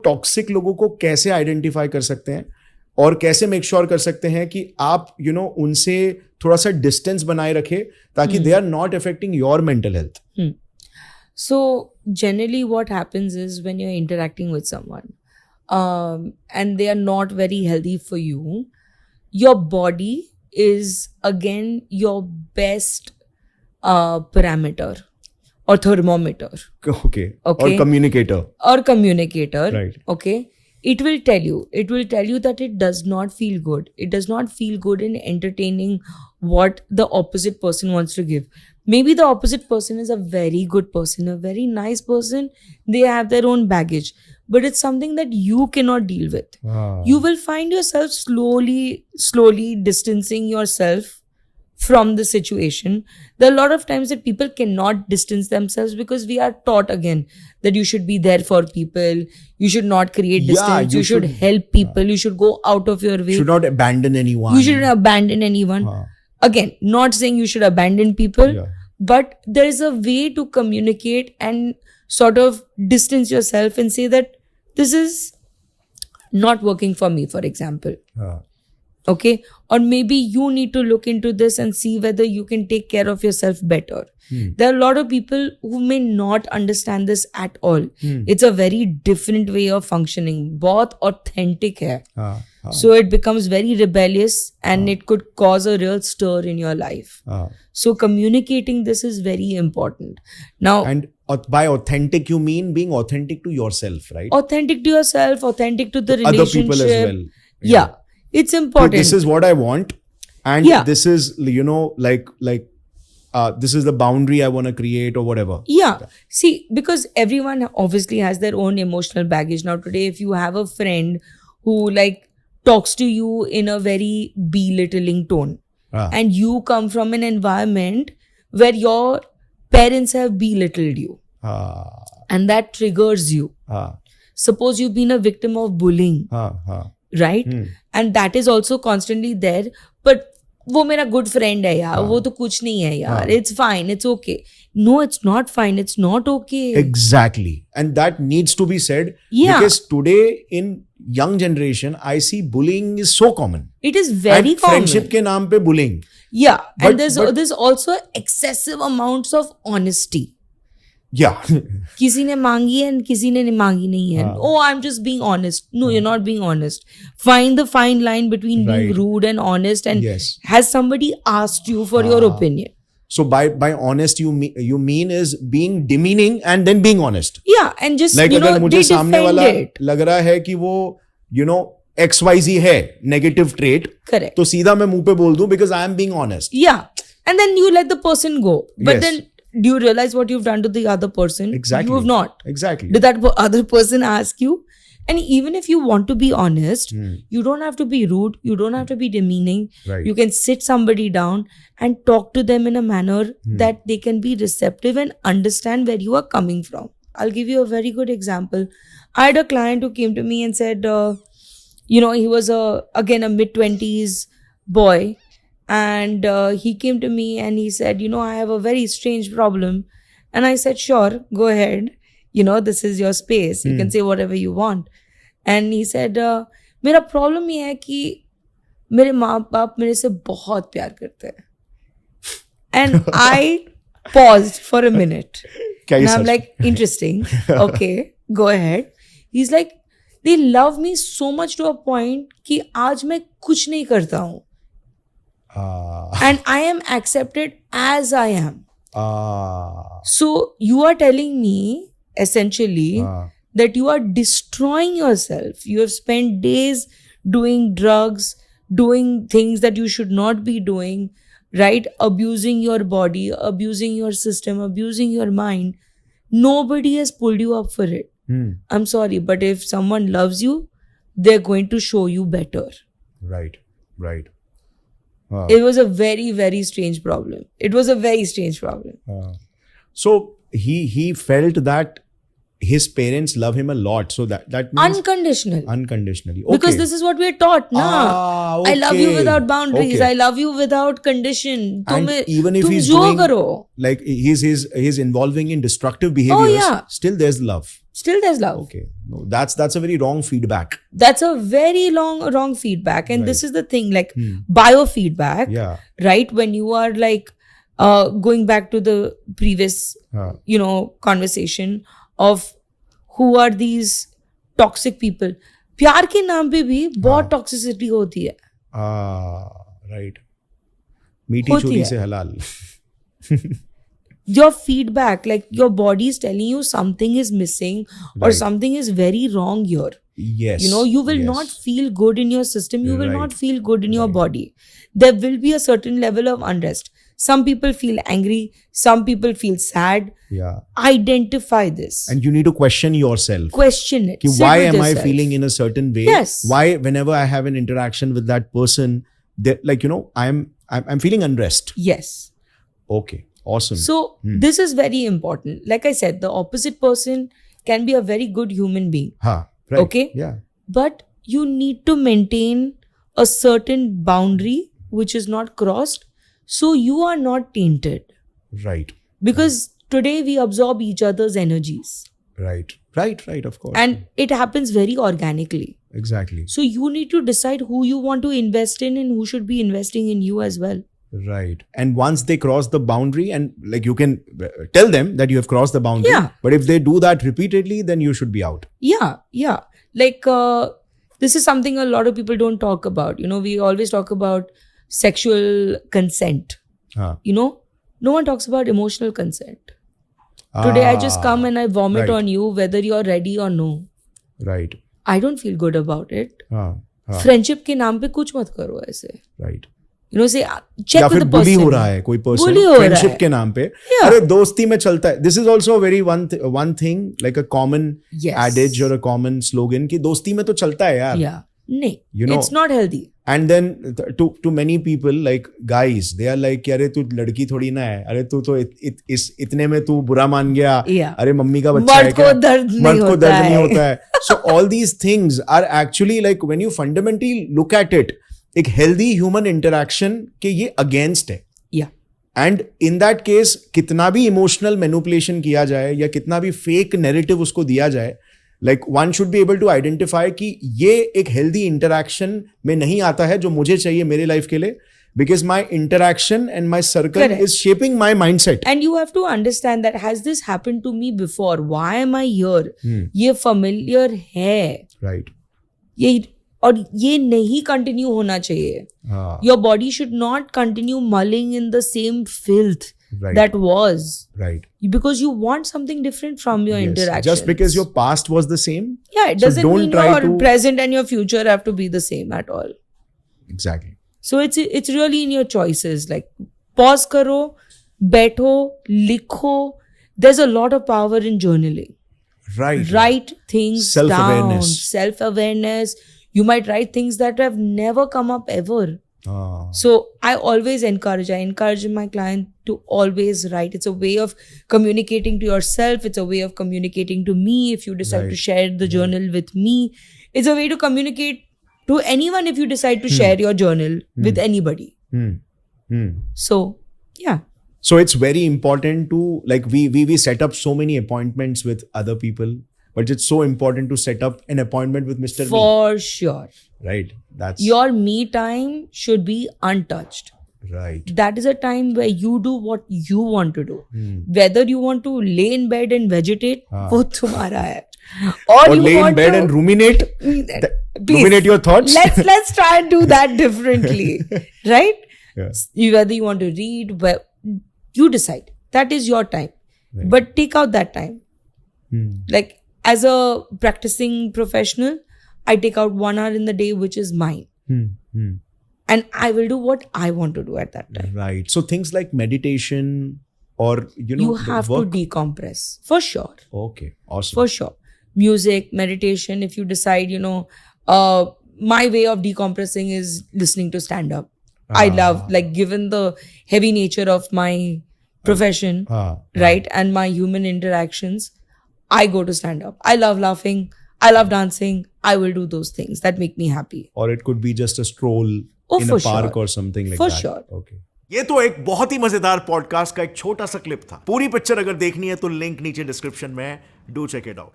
Toxic लोगों को कैसे आइडेंटिफाई कर सकते हैं और कैसे मेक श्योर कर सकते हैं कि आप उनसे थोड़ा सा डिस्टेंस बनाए रखे ताकि they are not affecting your mental health? So generally what happens is when you're interacting with someone and they are not very healthy for you, your body is again your best parameter or thermometer. Okay. Or communicator. Right. Okay. It will tell you that it does not feel good. It does not feel good in entertaining what the opposite person wants to give. Maybe the opposite person is a very good person, a very nice person. They have their own baggage, but it's something that you cannot deal with. You will find yourself slowly distancing yourself from the situation. There are a lot of times that people cannot distance themselves because we are taught again that you should be there for people. You should not create distance. You should help people. You should go out of your way. Should not abandon anyone. You shouldn't abandon anyone. Again, not saying you should abandon people, but there is a way to communicate and sort of distance yourself and say that this is not working for me, for example. Okay, or maybe you need to look into this and see whether you can take care of yourself better. There are a lot of people who may not understand this at all. It's a very different way of functioning. बहुत authentic है. So it becomes very rebellious and it could cause a real stir in your life. So communicating this is very important. Now, and by authentic you mean being authentic to yourself, right? Authentic to yourself, authentic to the relationship. Other people as well. Yeah. It's important. This is what I want, and this is this is the boundary I want to create or whatever. Yeah. See, because everyone obviously has their own emotional baggage. Now today, if you have a friend who talks to you in a very belittling tone, and you come from an environment where your parents have belittled you, and that triggers you. Suppose you've been a victim of bullying. Right? And that is also constantly there. But वो मेरा good friend है यार, वो तो कुछ नहीं है यार. It's fine, it's okay. No, it's not fine, it's not okay. Exactly. And that needs to be said. Because today in young generation, I see bullying is so common. It is very common. Friendship के नाम पे bullying. Yeah. And there's also excessive amounts of honesty. Yeah. किसी ने मांगी है and किसी ने मांगी नहीं है. Oh, I'm just being honest. No, you're not being honest. Find the fine line between being rude and honest. And has somebody asked you for your opinion? So by honest you mean is being demeaning and then being honest. Yeah, and just अगर मुझे सामने वाला लग रहा है कि वो XYZ है negative trait. Correct. तो सीधा मैं मुंह पे बोल दूं because I am being honest. Yeah, and then you let the person go. But then do you realize what you've done to the other person? Exactly. You have not. Exactly. Did that other person ask you? And even if you want to be honest, you don't have to be rude. You don't have to be demeaning. Right. You can sit somebody down and talk to them in a manner that they can be receptive and understand where you are coming from. I'll give you a very good example. I had a client who came to me and said, he was again a mid-20s boy. And he came to me and he said, I have a very strange problem. And I said, sure, go ahead. This is your space. You can say whatever you want. And he said, मेरा problem ये है कि मेरे माँ बाप मेरे से बहुत प्यार करते हैं. And I paused for a minute. And I'm like, interesting. Okay, go ahead. He's like, they love me so much to a point कि आज मैं कुछ नहीं करता हूँ. And I am accepted as I am. So you are telling me essentially that you are destroying yourself. You have spent days doing drugs, doing things that you should not be doing, right? Abusing your body, abusing your system, abusing your mind. Nobody has pulled you up for it. I'm sorry, but if someone loves you, they're going to show you better. Right. It was a very, very strange problem. So he felt that his parents love him a lot. So that means unconditionally. Okay. Because this is what we are taught. Okay. I love you without boundaries. Okay. I love you without condition. And even if he's doing, like he's involving in destructive behaviors, still there's love. Still there's love. Okay. No, that's a very wrong feedback. That's a very wrong feedback. And this is the thing, like biofeedback, Yeah. right? When you are like going back to the previous, conversation of who are these toxic people. प्यार के नाम पे भी बहुत toxicity होती है. Right. मीठी छुरी से हलाल. Your feedback, like your body is telling you something is missing or something is very wrong here. Yes. You will not feel good in your system. You will not feel good in your body. There will be a certain level of unrest. Some people feel angry. Some people feel sad. Yeah. Identify this. And you need to question yourself. Question it. Ki Sit why with am I yourself. feeling in a certain way? Yes. Why whenever I have an interaction with that person, like, I'm feeling unrest. Yes. Okay. Awesome. So this is very important. Like I said, the opposite person can be a very good human being. Right. Okay? Yeah. But you need to maintain a certain boundary which is not crossed, so you are not tainted. Right. Because today we absorb each other's energies. Right. Of course. And it happens very organically. Exactly. So you need to decide who you want to invest in and who should be investing in you as well. Right. And once they cross the boundary, and like you can tell them that you have crossed the boundary. Yeah. But if they do that repeatedly, then you should be out. Yeah. Like this is something a lot of people don't talk about. We always talk about sexual consent. No one talks about emotional consent. Today I just come and I vomit right. on you whether you're ready or no. Right. I don't feel good about it. Friendship के नाम पे कुछ मत करो ऐसे. Right. Say check या with फिर the bully person. हो रहा है कोई पर्सन Bully हो रहा फ्रेंडशिप है. के नाम पे. Yeah. अरे दोस्ती में चलता है. This is also a very one thing, like a common Yes. adage or a common slogan कि दोस्ती में तो चलता है यार. Yeah. नहीं. It's not healthy. And then to many people, like guys, they are like कि अरे तू लड़की थोड़ी ना है. अरे तू तो इतने में तू बुरा मान गया. Yeah. अरे मम्मी का बच्चा है मर्द क्या? को दर्द नहीं होता है. So all these things are actually like when you fundamentally look at it, एक healthy human interaction के ये against है. Yeah. And in that case, कितना भी emotional manipulation किया जाए या कितना भी fake narrative उसको दिया जाए, like one should be able to identify कि ये एक healthy interaction में नहीं आता है जो मुझे चाहिए मेरे life के लिए, because my interaction and my circle Correct. is shaping my mindset. And you have to understand that has this happened to me before? Why am I here? ये familiar है. Right. और ये नहीं कंटिन्यू होना चाहिए. Your body should not continue mulling in the same filth Right. that was. Right. Because you want something different from your Yes. interactions. Just because your past was the same. Yeah, it So doesn't don't mean try your to- present and your future have to be the same at all. Exactly. So it's really in your choices. Like pause karo, बैठो, लिखो. There's a lot of power in journaling. Right. Write things Self-awareness. down. Self-awareness. You might write things that have never come up ever. Ah. So I always encourage my client to always write. It's a way of communicating to yourself. It's a way of communicating to me if you decide Right. to share the journal with me. It's a way to communicate to anyone if you decide to share your journal with anybody. So, yeah. So it's very important to, like, we set up so many appointments with other people, but it's so important to set up an appointment with Mr. Me. For sure. Right. That's Your me time should be untouched. right. That is a time where you do what you want to do. Whether you want to lay in bed and vegetate, वो तुम्हारा है. Or Or you lay in want bed to and ruminate. Please, Ruminate your thoughts. Let's try and do that differently, right? Yeah. Whether you want to read, you decide. That is your time. Right. But take out that time. Like as a practicing professional, I take out 1 hour in the day, which is mine. And I will do what I want to do at that time. Right. So things like meditation or, You the have to work. decompress. For sure. Okay. Awesome. For sure. Music, meditation, if you decide, my way of decompressing is listening to stand up. I love, like, given the heavy nature of my profession, right, and my human interactions, I go to stand up. I love laughing. I love dancing. I will do those things that make me happy. Or it could be just a stroll Oh, in for a park sure. or something like For that. sure. Okay. ये तो एक बहुत ही मजेदार podcast का एक छोटा सा clip था. पूरी पिक्चर अगर देखनी है तो लिंक नीचे डिस्क्रिप्शन में. Do check it out.